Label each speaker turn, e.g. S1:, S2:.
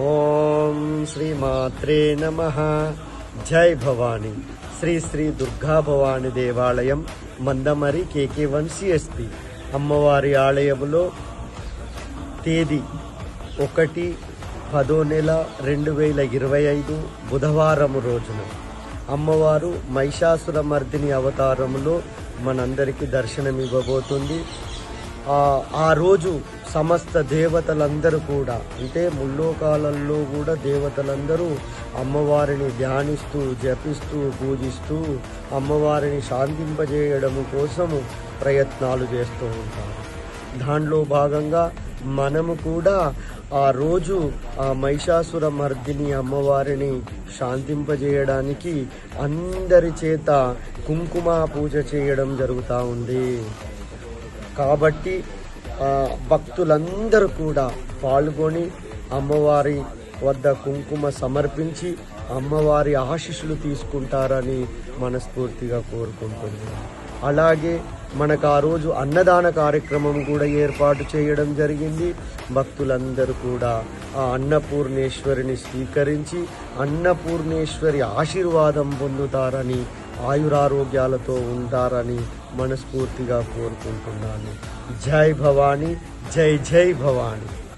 S1: ఓం శ్రీ మాత్రే నమః. జై భవాని. శ్రీ శ్రీ దుర్గా భవాని దేవాలయం, మందమరి, KK1 CSP. అమ్మవారి ఆలయములో తేదీ 1/10/2025 బుధవారం రోజున అమ్మవారు మహిషాసుర మర్దిని అవతారములో మనందరికీ దర్శనమివ్వబోతుంది. ఆ రోజు సమస్త దేవతలందరూ కూడా, అంటే ముల్లోకాలలో కూడా దేవతలందరూ అమ్మవారిని ధ్యానిస్తూ, జపిస్తూ, పూజిస్తూ అమ్మవారిని శాంతింపజేయడం కోసము ప్రయత్నాలు చేస్తూ ఉంటారు. దానిలో భాగంగా మనము కూడా ఆ రోజు ఆ మహిషాసుర మర్దిని అమ్మవారిని శాంతింపజేయడానికి అందరి చేత కుంకుమ పూజ చేయడం జరుగుతూ ఉంది. కాబట్టి భక్తులందరూ కూడా పాల్గొని అమ్మవారి వద్ద కుంకుమ సమర్పించి అమ్మవారి ఆశీస్సులు తీసుకుంటారని మనస్ఫూర్తిగా కోరుకుంటున్నాను. అలాగే మనకు ఆ రోజు అన్నదాన కార్యక్రమం కూడా ఏర్పాటు చేయడం జరిగింది. భక్తులందరూ కూడా ఆ అన్నపూర్ణేశ్వరిని స్వీకరించి అన్నపూర్ణేశ్వరి ఆశీర్వాదం పొందుతారని, ఆయురారోగ్యాలతో ఉంటారని మనస్ఫూర్తిగా కోరుకుంటున్నాను. జై భవాని, జై జై భవాని.